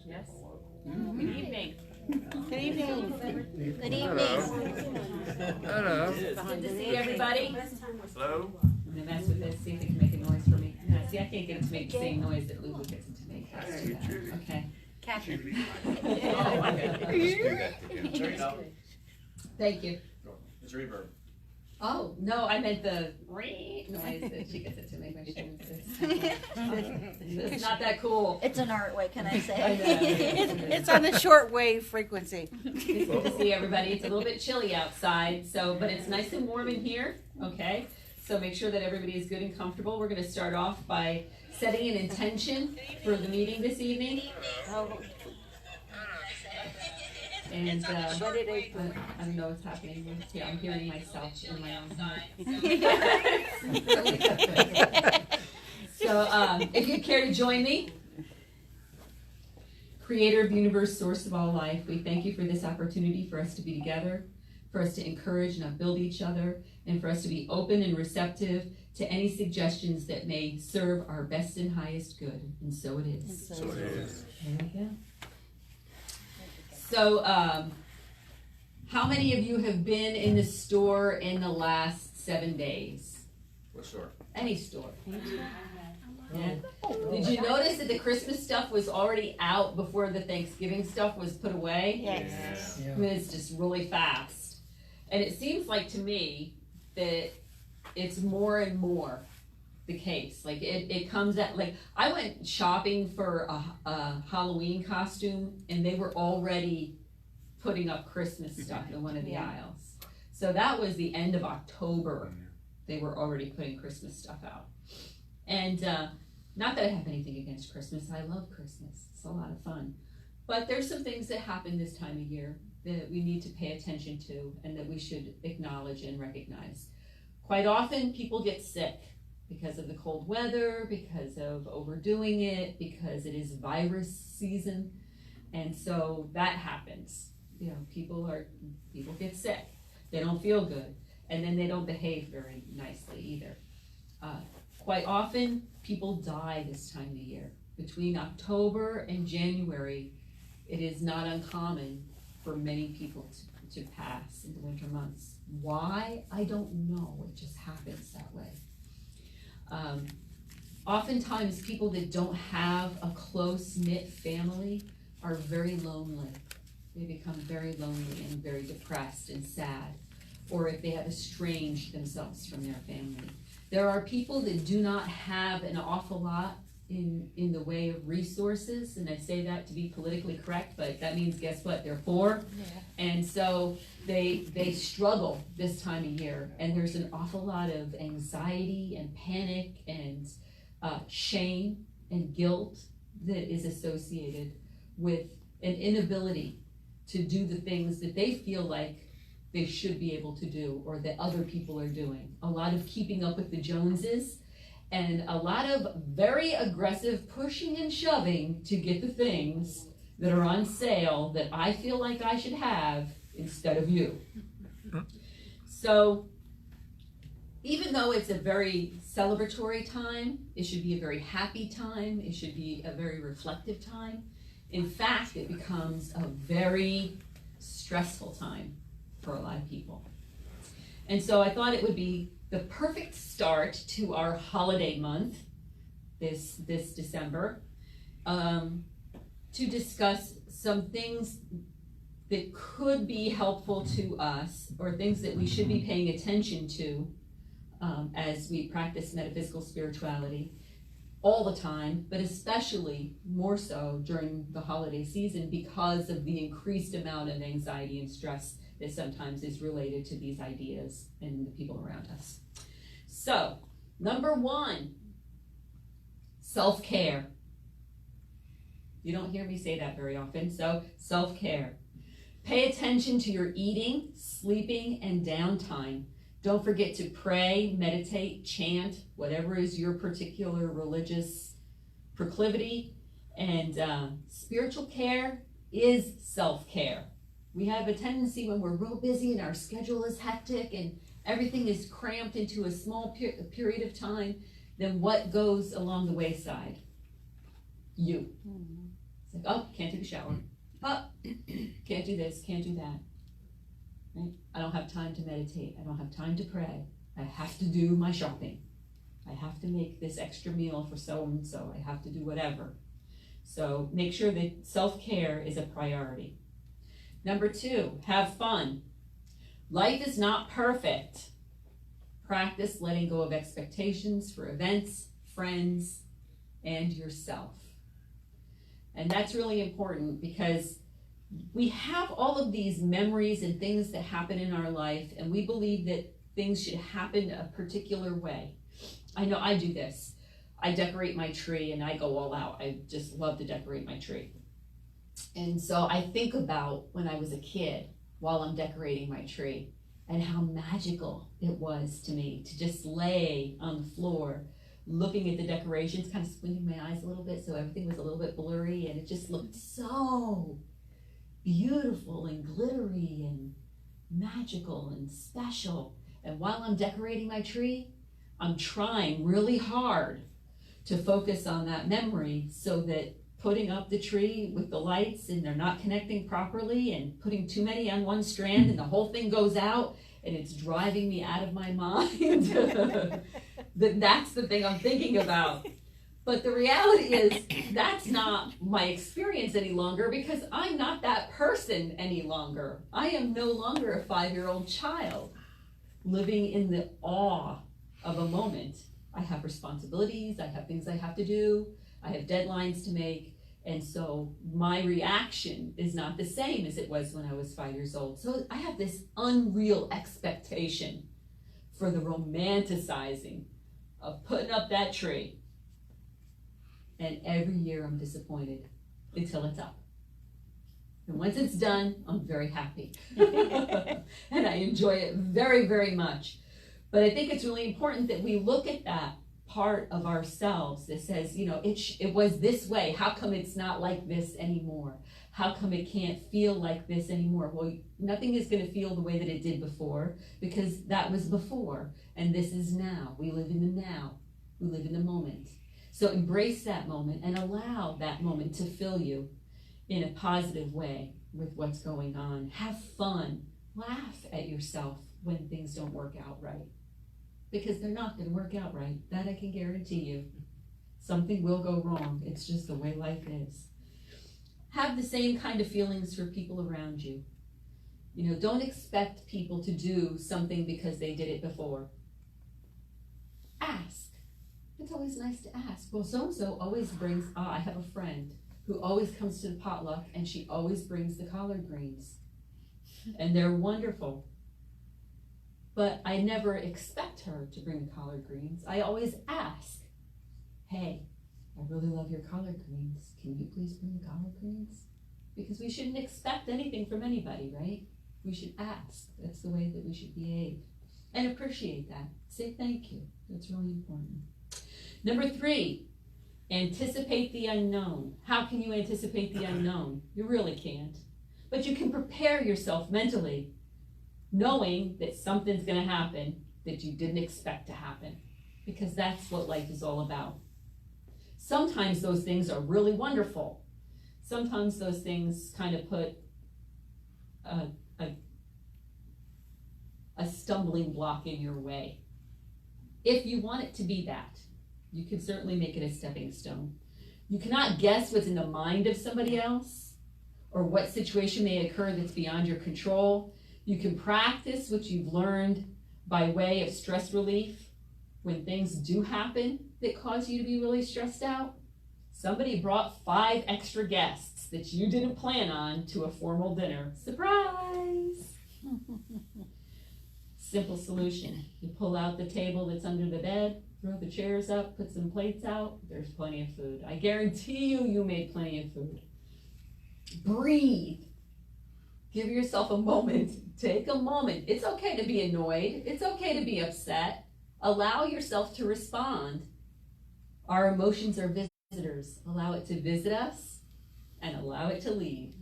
Yes. Good evening. Good evening. Good evening. Hello. Good to see everybody. Hello. I'm gonna mess with this, see if it can make a noise for me. No, see, I can't get it to make the same noise that Lulu gets it to make. Let's do that. Okay. Catherine. Oh, okay. There you go. Thank you. It's reverb. Oh, no, I meant the noise that she gets it to make my shoes. It's not that cool. It's an art, what can I I say? know. It's on the short wave frequency. It's good to see everybody. It's a little bit chilly outside, so but it's nice and warm in here. Okay, so make sure that everybody is good and comfortable. We're going to start off by setting an intention for the meeting this evening. And I don't know what's happening. Yeah, I'm hearing myself in my own head. So if you care to join me, Creator of the universe, source of all life, we thank you for this opportunity for us to be together, for us to encourage and upbuild each other, and for us to be open and receptive to any suggestions that may serve our best and highest good. And so it is. So it is. There we go. So, how many of you have been in the store in the last 7 days? What store? Any store. Yeah. Did you notice that the Christmas stuff was already out before the Thanksgiving stuff was put away? Yes. I mean, it's just really fast. And it seems like to me that it's more and more the case. Like it comes at, like, I went shopping for a Halloween costume and they were already putting up Christmas stuff in one of the aisles. So that was the end of October. They were already putting Christmas stuff out. And not that I have anything against Christmas. I love Christmas. It's a lot of fun. But there's some things that happen this time of year that we need to pay attention to and that we should acknowledge and recognize. Quite often people get sick because of the cold weather, because of overdoing it, because it is virus season. And so that happens. You know, people get sick. They don't feel good. And then they don't behave very nicely either. Quite often, people die this time of year. Between October and January, it is not uncommon for many people to pass in the winter months. Why? I don't know. It just happens that way. Oftentimes, people that don't have a close-knit family are very lonely. They become very lonely and very depressed and sad, or if they have estranged themselves from their family. There are people that do not have an awful lot in the way of resources, and I say that to be politically correct, but that means, guess what, they're poor. And so they struggle this time of year, and there's an awful lot of anxiety and panic and shame and guilt that is associated with an inability to do the things that they feel like they should be able to do or that other people are doing. A lot of keeping up with the Joneses and a lot of very aggressive pushing and shoving to get the things that are on sale that I feel like I should have instead of you. So even though it's a very celebratory time, it should be a very happy time, it should be a very reflective time. In fact, it becomes a very stressful time for a lot of people. And so I thought it would be the perfect start to our holiday month this December to discuss some things that could be helpful to us or things that we should be paying attention to as we practice metaphysical spirituality all the time, but especially more so during the holiday season because of the increased amount of anxiety and stress that sometimes is related to these ideas and the people around us. So, number one, self-care. You don't hear me say that very often, so self-care. Pay attention to your eating, sleeping, and downtime. Don't forget to pray, meditate, chant, whatever is your particular religious proclivity. And spiritual care is self-care. We have a tendency when we're real busy and our schedule is hectic and everything is cramped into a small period of time, then what goes along the wayside? You. like, oh, can't take a shower. Oh, can't do this, can't do that. Right? I don't have time to meditate. I don't have time to pray. I have to do my shopping. I have to make this extra meal for so-and-so. I have to do whatever. So make sure that self-care is a priority. Number 2, have fun. Life is not perfect. Practice letting go of expectations for events, friends, and yourself. And that's really important because we have all of these memories and things that happen in our life, and we believe that things should happen a particular way. I know I do this. I decorate my tree and I go all out. I just love to decorate my tree. And so I think about when I was a kid while I'm decorating my tree and how magical it was to me to just lay on the floor looking at the decorations, kind of squinting my eyes a little bit so everything was a little bit blurry, and it just looked so beautiful and glittery and magical and special. And while I'm decorating my tree, I'm trying really hard to focus on that memory so that putting up the tree with the lights and they're not connecting properly and putting too many on one strand and the whole thing goes out and it's driving me out of my mind. That's the thing I'm thinking about. But the reality is that's not my experience any longer because I'm not that person any longer. I am no longer a 5-year-old child living in the awe of a moment. I have responsibilities, I have things I have to do, I have deadlines to make, and so my reaction is not the same as it was when I was 5 years old. So I have this unreal expectation for the romanticizing of putting up that tree. And every year I'm disappointed until it's up. And once it's done, I'm very happy. And I enjoy it very, very much. But I think it's really important that we look at that part of ourselves that says, you know, it was this way. How come it's not like this anymore? How come it can't feel like this anymore? Well, nothing is going to feel the way that it did before because that was before and this is now. We live in the now. We live in the moment. So embrace that moment and allow that moment to fill you in a positive way with what's going on. Have fun. Laugh at yourself when things don't work out right. Because they're not going to work out right. That I can guarantee you. Something will go wrong. It's just the way life is. Have the same kind of feelings for people around you. You know, don't expect people to do something because they did it before. Ask. It's always nice to ask. Well, so-and-so always brings, I have a friend who always comes to the potluck and she always brings the collard greens. And they're wonderful. But I never expect her to bring the collard greens. I always ask, hey, I really love your collard greens. Can you please bring the collard greens? Because we shouldn't expect anything from anybody, right? We should ask. That's the way that we should behave. And appreciate that. Say thank you. That's really important. Number 3, anticipate the unknown. How can you anticipate the unknown? You really can't. But you can prepare yourself mentally, knowing that something's going to happen that you didn't expect to happen, because that's what life is all about. Sometimes those things are really wonderful. Sometimes those things kind of put a stumbling block in your way. If you want it to be that, you can certainly make it a stepping stone. You cannot guess what's in the mind of somebody else or what situation may occur that's beyond your control. You can practice what you've learned by way of stress relief when things do happen that cause you to be really stressed out. Somebody brought 5 extra guests that you didn't plan on to a formal dinner. Surprise! Simple solution. You pull out the table that's under the bed, throw the chairs up, put some plates out, there's plenty of food. I guarantee you made plenty of food. Breathe. Give yourself a moment. Take a moment. It's okay to be annoyed. It's okay to be upset. Allow yourself to respond. Our emotions are visitors. Allow it to visit us and allow it to leave.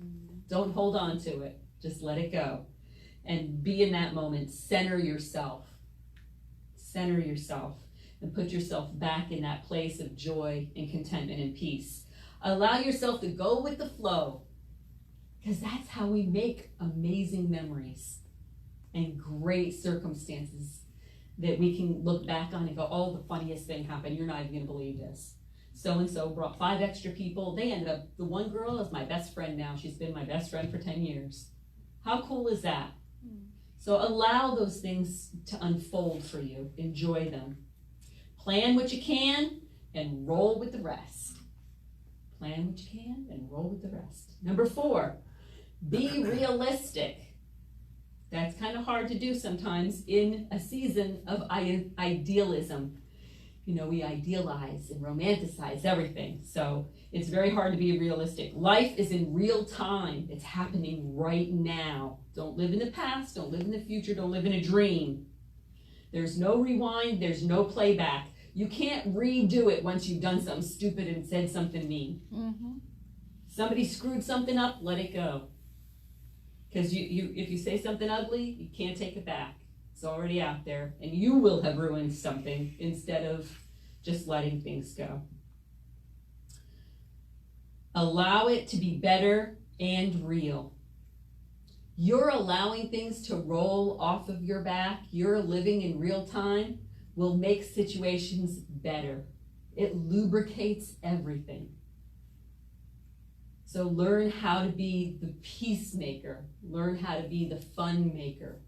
Don't hold on to it. Just let it go. And be in that moment. Center yourself. Center yourself and put yourself back in that place of joy and contentment and peace. Allow yourself to go with the flow, because that's how we make amazing memories and great circumstances that we can look back on and go, oh, the funniest thing happened. You're not even going to believe this. So-and-so brought 5 extra people. They ended up, the one girl is my best friend now. She's been my best friend for 10 years. How cool is that? So allow those things to unfold for you. Enjoy them. Plan what you can and roll with the rest. Plan what you can and roll with the rest. Number 4, be realistic. That's kind of hard to do sometimes in a season of idealism. You know, we idealize and romanticize everything. So it's very hard to be realistic. Life is in real time. It's happening right now. Don't live in the past. Don't live in the future. Don't live in a dream. There's no rewind. There's no playback. You can't redo it once you've done something stupid and said something mean. Somebody screwed something up, let it go. Because if you say something ugly, you can't take it back. It's already out there, and you will have ruined something instead of just letting things go. Allow it to be better and real. You're allowing things to roll off of your back. You're living in real time will make situations better. It lubricates everything. So learn how to be the peacemaker. Learn how to be the fun maker.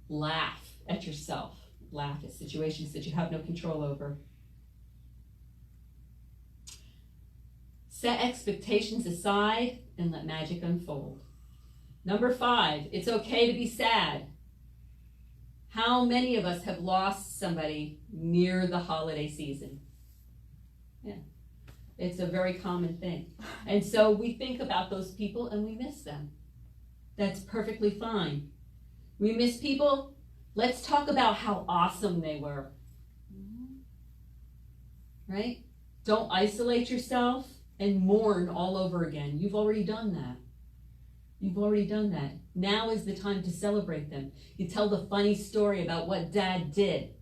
Laugh at yourself. Laugh at situations that you have no control over. Set expectations aside and let magic unfold. Number 5, it's okay to be sad. How many of us have lost somebody near the holiday season? Yeah, it's a very common thing. And so we think about those people and we miss them. That's perfectly fine. We miss people. Let's talk about how awesome they were. Right? Don't isolate yourself and mourn all over again. You've already done that. You've already done that. Now is the time to celebrate them. You tell the funny story about what Dad did.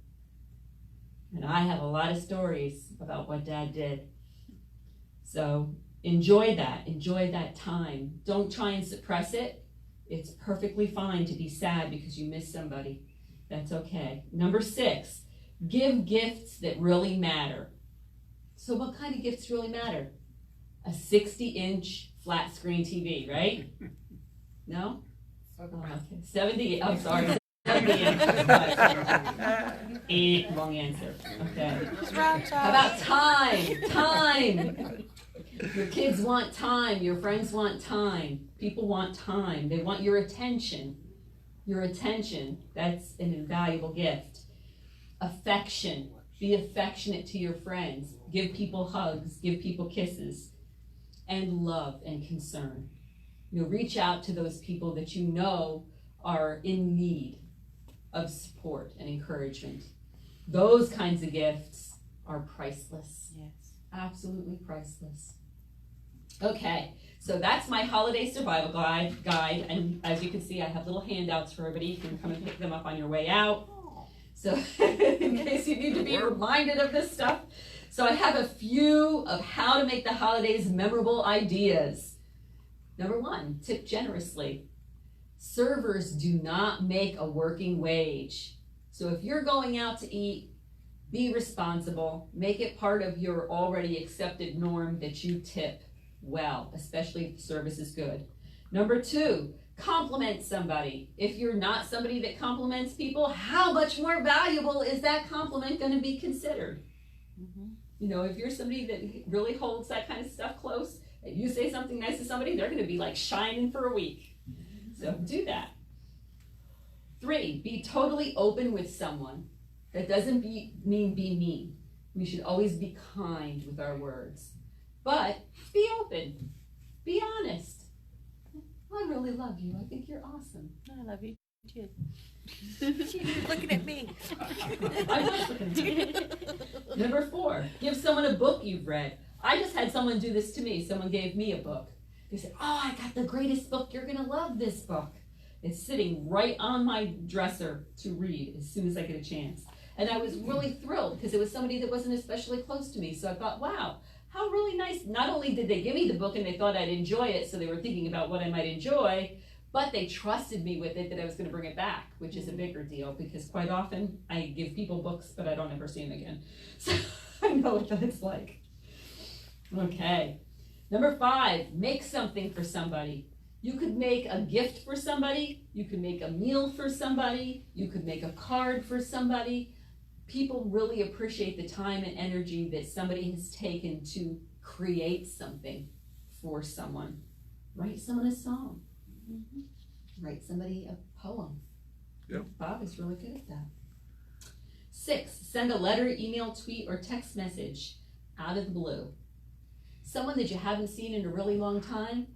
And I have a lot of stories about what Dad did. So enjoy that. Enjoy that time. Don't try and suppress it. It's perfectly fine to be sad because you miss somebody. That's okay. Number 6, give gifts that really matter. So what kind of gifts really matter? A 60-inch flat screen TV, right? No? Oh, okay. 70, I'm sorry. 70 inches. Wrong answer. Okay. How about time? Time. Your kids want time. Your friends want time. People want time. They want your attention. Your attention. That's an invaluable gift. Affection. Be affectionate to your friends. Give people hugs. Give people kisses. And love and concern. You know, reach out to those people that you know are in need of support and encouragement. Those kinds of gifts are priceless. Yes. Absolutely priceless. Okay, so that's my holiday survival guide, and as you can see, I have little handouts for everybody. You can come and pick them up on your way out. So in case you need to be reminded of this stuff. So I have a few of how to make the holidays memorable ideas. Number 1, tip generously. Servers do not make a working wage. So if you're going out to eat, be responsible. Make it part of your already accepted norm that you tip well, especially if the service is good. Number 2, compliment somebody. If you're not somebody that compliments people, how much more valuable is that compliment going to be considered? You know, if you're somebody that really holds that kind of stuff close, and you say something nice to somebody, they're going to be like shining for a week. So do that. 3, be totally open with someone. That doesn't mean be mean. We should always be kind with our words. But be open. Be honest. I really love you. I think you're awesome. I love you too. You're looking at me. I was looking at you. Number 4, give someone a book you've read. I just had someone do this to me. Someone gave me a book. They said, oh, I got the greatest book. You're going to love this book. It's sitting right on my dresser to read as soon as I get a chance. And I was really thrilled because it was somebody that wasn't especially close to me. So I thought, wow, how really nice. Not only did they give me the book and they thought I'd enjoy it, so they were thinking about what I might enjoy, but they trusted me with it that I was going to bring it back, which is a bigger deal because quite often I give people books, but I don't ever see them again. So I know what that's like. Okay. Number 5, make something for somebody. You could make a gift for somebody. You could make a meal for somebody. You could make a card for somebody. People really appreciate the time and energy that somebody has taken to create something for someone. Write someone a song. Write somebody a poem. Yep. Bob is really good at that. 6, send a letter, email, tweet, or text message out of the blue. Someone that you haven't seen in a really long time,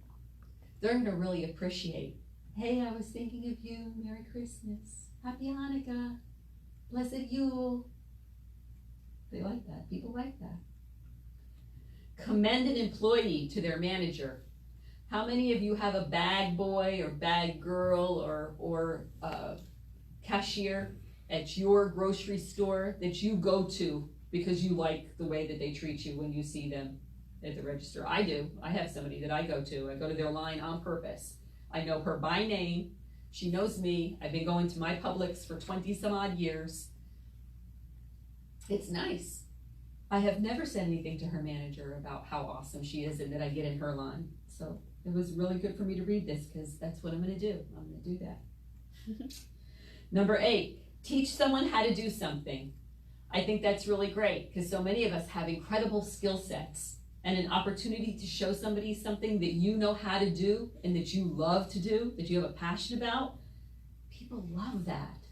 they're going to really appreciate. Hey, I was thinking of you. Merry Christmas. Happy Hanukkah. Blessed Yule. They like that. People like that. Commend an employee to their manager. How many of you have a bag boy or bag girl or cashier at your grocery store that you go to because you like the way that they treat you when you see them at the register? I do. I have somebody that I go to. I go to their line on purpose. I know her by name. She knows me. I've been going to my Publix for 20 some odd years. It's nice. I have never said anything to her manager about how awesome she is and that I get in her line. So it was really good for me to read this because that's what I'm going to do. I'm going to do that. Number 8, teach someone how to do something. I think that's really great because so many of us have incredible skill sets, and an opportunity to show somebody something that you know how to do and that you love to do, that you have a passion about. People love that.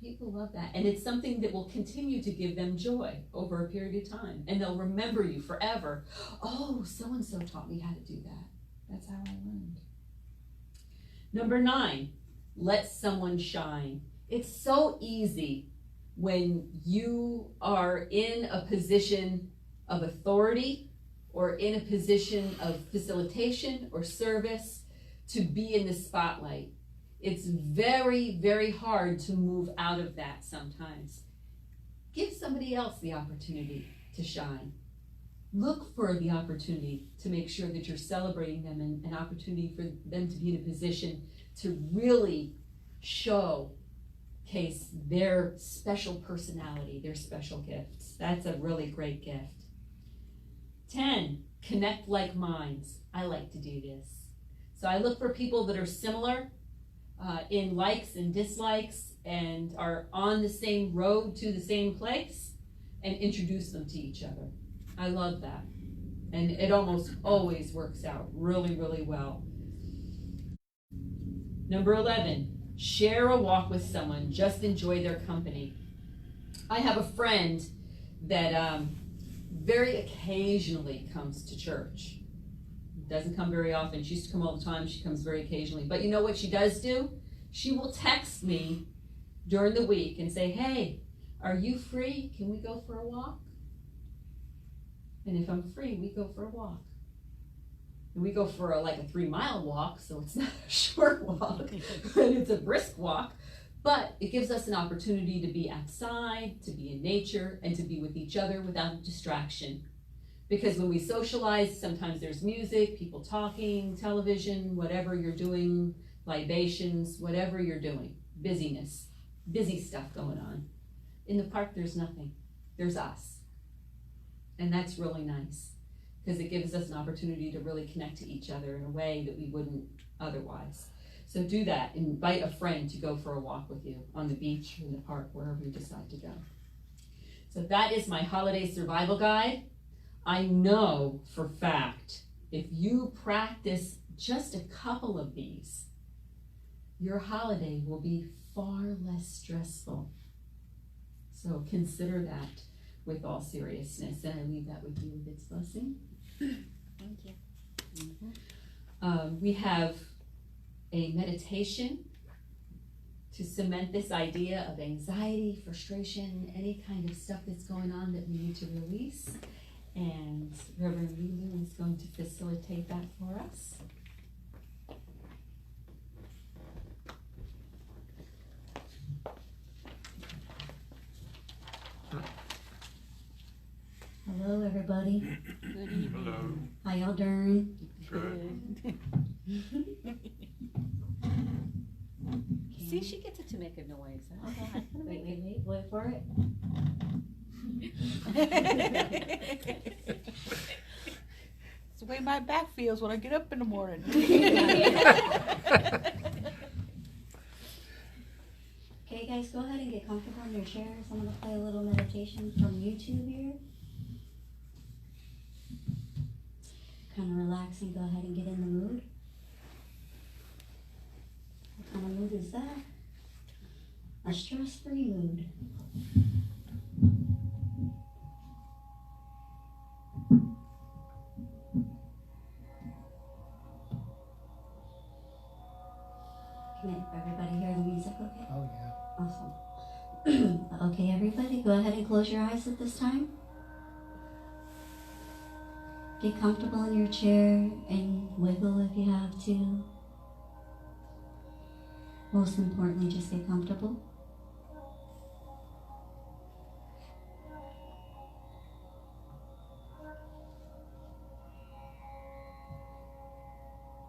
People love that. And it's something that will continue to give them joy over a period of time. And they'll remember you forever. Oh, so-and-so taught me how to do that. That's how I learned. Number 9, let someone shine. It's so easy when you are in a position of authority or in a position of facilitation or service to be in the spotlight. It's very, very hard to move out of that sometimes. Give somebody else the opportunity to shine. Look for the opportunity to make sure that you're celebrating them and an opportunity for them to be in a position to really showcase their special personality, their special gifts. That's a really great gift. 10, connect like minds. I like to do this. So I look for people that are similar in likes and dislikes and are on the same road to the same place and introduce them to each other. I love that. And it almost always works out really, really well. Number 11, share a walk with someone. Just enjoy their company. I have a friend that very occasionally comes to church. Doesn't come very often. She used to come all the time. She comes very occasionally. But you know what she does do? She will text me during the week and say, hey, are you free? Can we go for a walk? And if I'm free, we go for a walk. And we go for like a 3-mile walk, so it's not a short walk, but it's a brisk walk. But it gives us an opportunity to be outside, to be in nature, and to be with each other without a distraction. Because when we socialize, sometimes there's music, people talking, television, whatever you're doing, libations, whatever you're doing, busyness, busy stuff going on. In the park, there's nothing. There's us. And that's really nice because it gives us an opportunity to really connect to each other in a way that we wouldn't otherwise. So do that. Invite a friend to go for a walk with you on the beach or in the park, wherever you decide to go. So that is my holiday survival guide. I know for fact, if you practice just a couple of these, your holiday will be far less stressful. So consider that with all seriousness, and I leave that with you with its blessing. Thank you. We have a meditation to cement this idea of anxiety, frustration, any kind of stuff that's going on that we need to release. And Reverend Lulu is going to facilitate that for us. Hello, Hello, everybody. Good evening. How y'all doing? Good. See, she gets it to make a noise. I don't know how to make it. Wait for it. It's the way my back feels when I get up in the morning. Okay, guys, go ahead and get comfortable in your chairs. I'm gonna play a little meditation from YouTube here. Kind of relaxing. Go ahead and get in the mood. What kind of mood is that? A stress-free mood. Can everybody hear the music okay? Oh, yeah. Awesome. Okay, everybody, go ahead and close your eyes at this time. Get comfortable in your chair and wiggle if you have to. Most importantly, just get comfortable.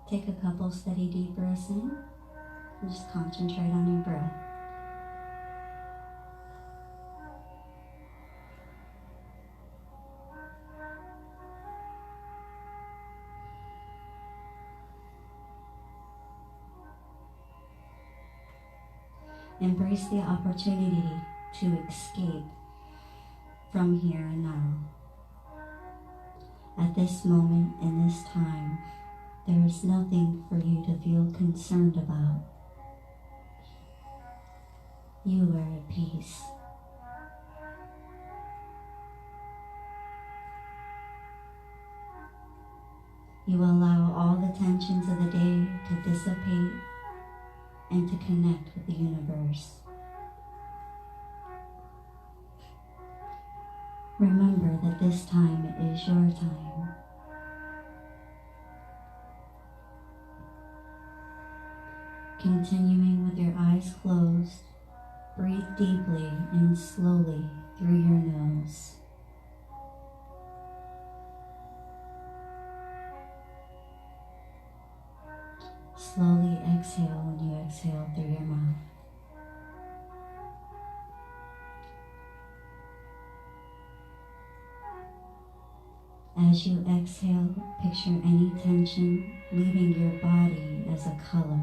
Take a couple steady deep breaths in and just concentrate on your breath. Embrace the opportunity to escape from here and now. At this moment, in this time, there is nothing for you to feel concerned about. You are at peace. You allow all the tensions of the day to dissipate and to connect with the universe. Remember that this time is your time. Continuing with your eyes closed, breathe deeply and slowly through your nose. Slowly exhale when you exhale through your mouth. As you exhale, picture any tension leaving your body as a color.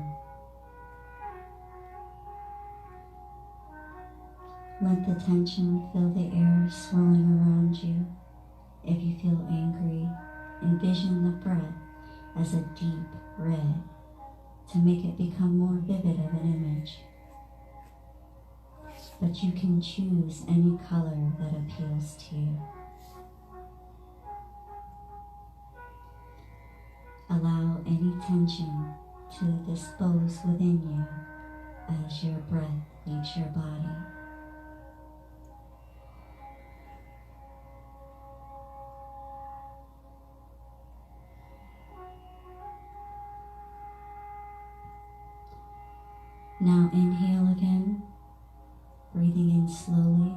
Let the tension fill the air swirling around you. If you feel angry, envision the breath as a deep red to make it become more vivid of an image. But you can choose any color that appeals to you. Allow any tension to dispose within you as your breath leaves your body. Now inhale again, breathing in slowly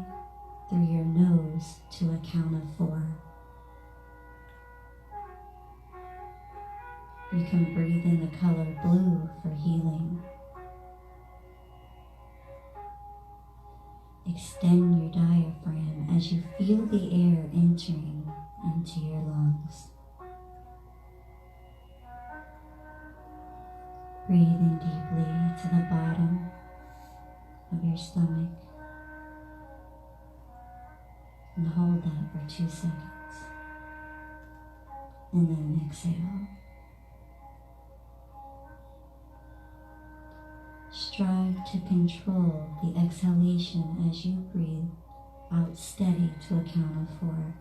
through your nose to a count of 4. You can breathe in the color blue for healing. Extend your diaphragm as you feel the air entering into your lungs. Breathe in deeply to the bottom of your stomach and hold that for 2 seconds. And then exhale. Strive to control the exhalation as you breathe out steady to a count of 4.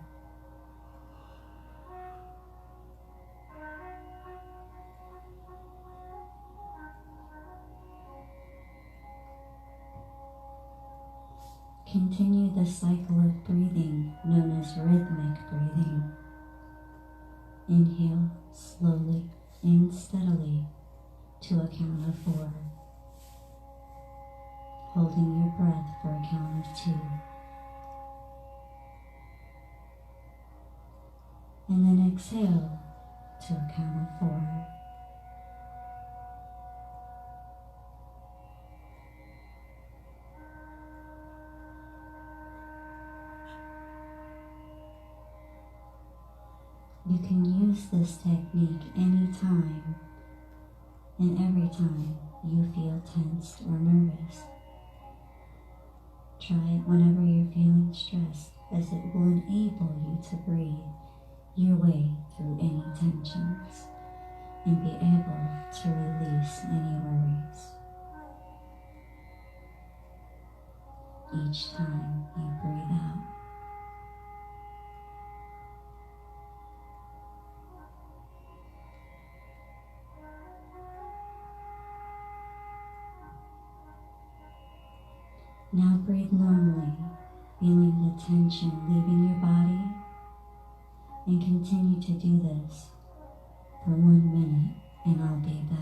Continue the cycle of breathing known as rhythmic breathing. Inhale slowly and steadily to a count of 4. Holding your breath for a count of 2. and then exhale to a count of 4. You can use this technique anytime and every time you feel tensed or nervous. Try it whenever you're feeling stressed, as it will enable you to breathe your way through any tensions and be able to release any worries. Each time you breathe out. Now breathe normally, feeling the tension leaving your body, and continue to do this for 1 minute, and I'll be back.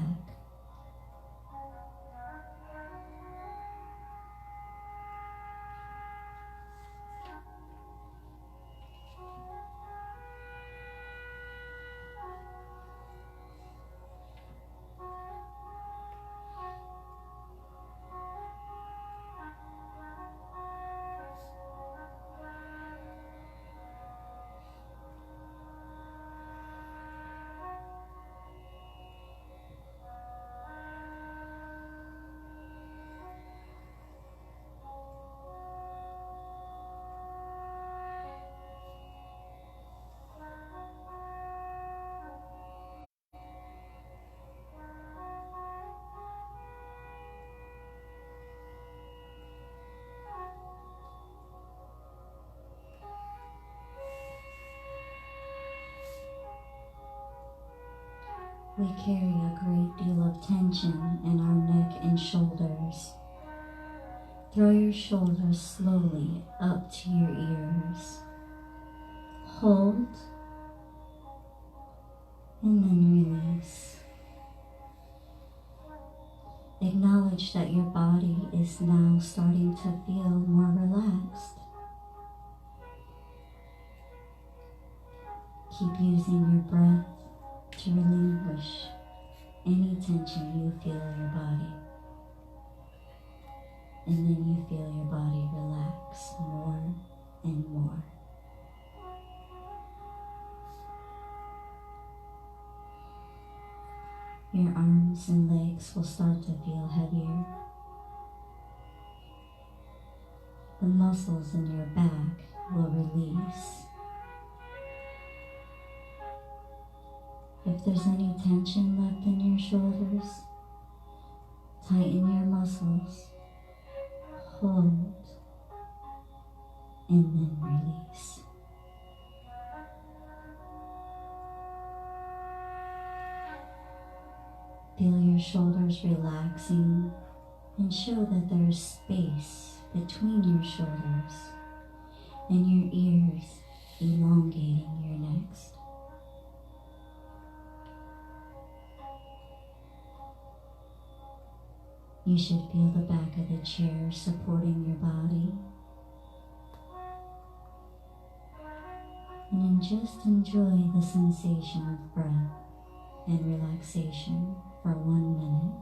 We carry a great deal of tension in our neck and shoulders. Throw your shoulders slowly up to your ears. Hold, and then release. Acknowledge that your body is now starting to feel more relaxed. Keep using your breath to relinquish any tension you feel in your body. And then you feel your body relax more and more. Your arms and legs will start to feel heavier. The muscles in your back will release. If there's any tension left in your shoulders, tighten your muscles, hold, and then release. Feel your shoulders relaxing and show that there is space between your shoulders and your ears, elongating your next. You should feel the back of the chair supporting your body. And then just enjoy the sensation of breath and relaxation for 1 minute.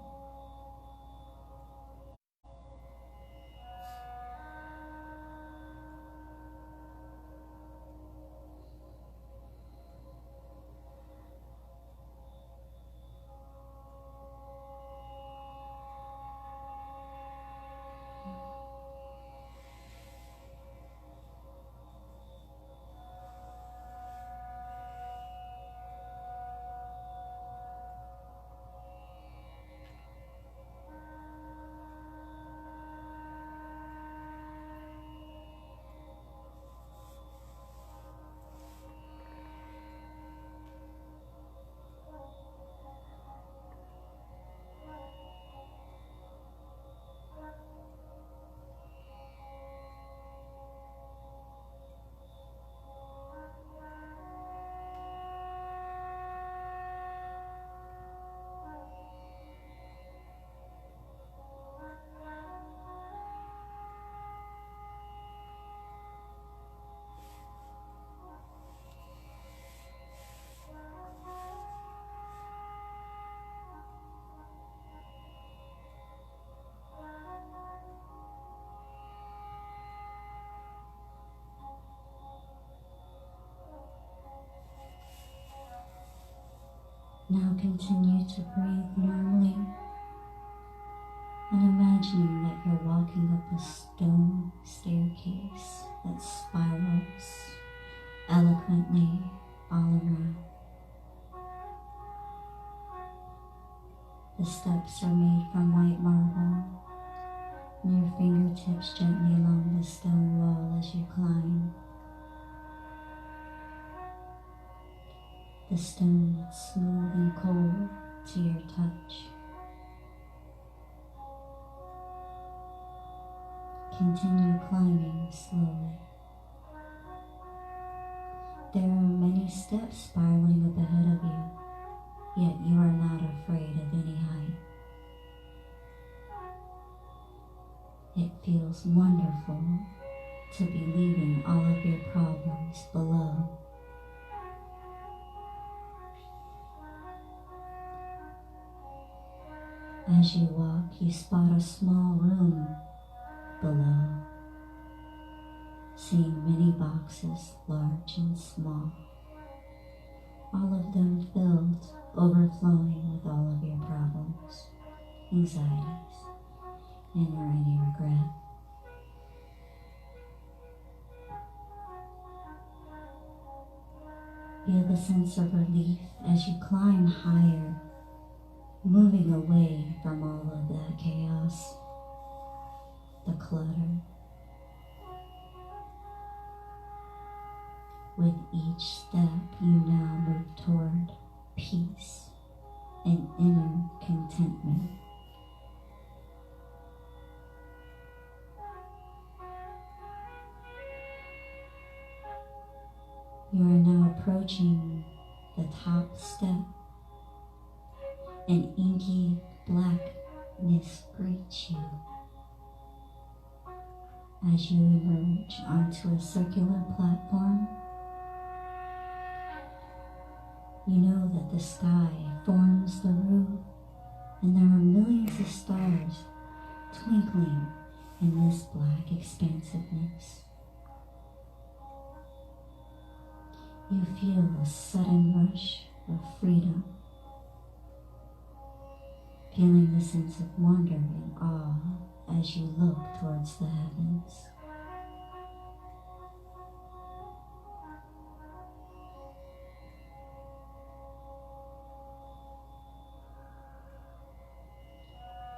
Now continue to breathe normally and imagining that you're walking up a stone staircase that spirals eloquently all around. The steps are made from white marble, and your fingertips gently along the stone wall as you climb. The stone is smooth and cold to your touch. Continue climbing slowly. There are many steps spiraling up ahead of you, yet you are not afraid of any height. It feels wonderful to be leaving all of your problems below. As you walk, you spot a small room below, seeing many boxes, large and small, all of them filled, overflowing with all of your problems, anxieties, and/or any regret. Feel the sense of relief as you climb higher, moving away from all of that chaos, the clutter. With each step, you now move toward peace and inner contentment. You are now approaching the top step. An inky blackness greets you as you emerge onto a circular platform. You know that the sky forms the roof, and there are millions of stars twinkling in this black expansiveness. You feel a sudden rush of freedom, feeling the sense of wonder and awe as you look towards the heavens.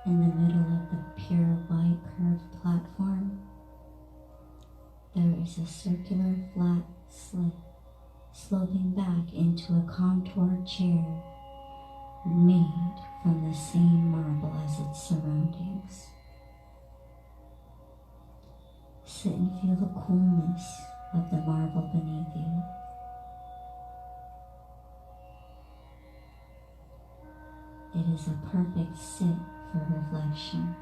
In the middle of the pure white curved platform, there is a circular flat slit sloping back into a contoured chair made from the same marble as its surroundings. Sit and feel the coolness of the marble beneath you. It is a perfect sit for reflection.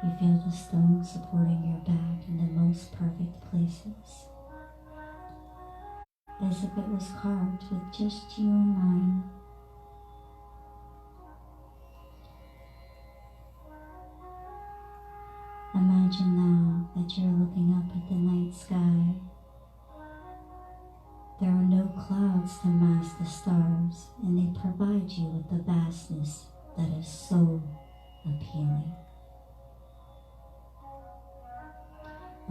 You feel the stone supporting your back in the most perfect places, as if it was carved with just you in mind. Imagine now that you're looking up at the night sky. There are no clouds to mask the stars, and they provide you with the vastness that is so appealing.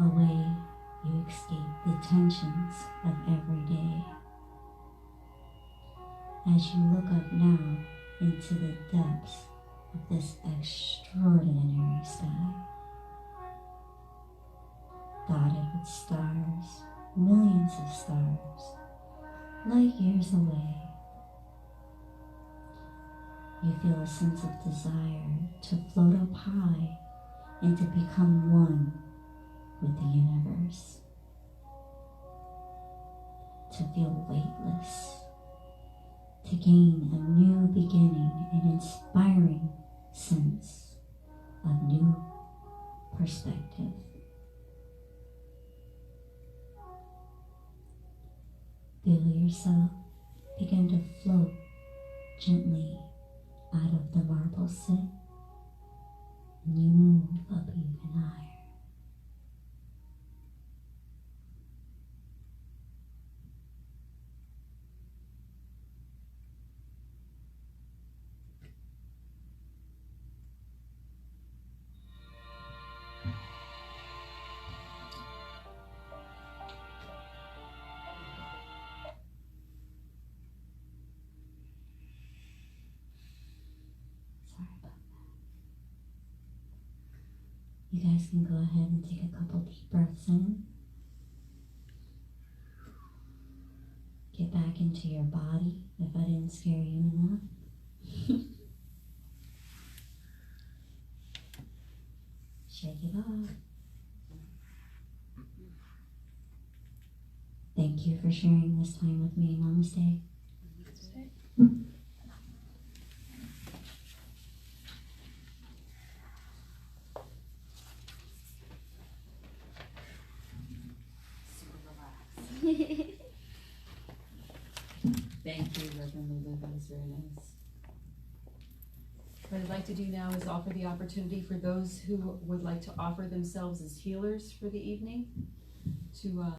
Away, you escape the tensions of every day. As you look up now into the depths of this extraordinary sky, dotted with stars, millions of stars, light years away. You feel a sense of desire to float up high and to become one with the universe, to feel weightless, to gain a new beginning, an inspiring sense of new perspective. Feel yourself begin to float gently out of the marble sit, and you move up even higher. Sorry about that. You guys can go ahead and take a couple deep breaths in. Get back into your body if I didn't scare you enough. Shake it off. Thank you for sharing this time with me. Namaste. Thank you, Reverend Lulu, that was very nice. What I'd like to do now is offer the opportunity for those who would like to offer themselves as healers for the evening to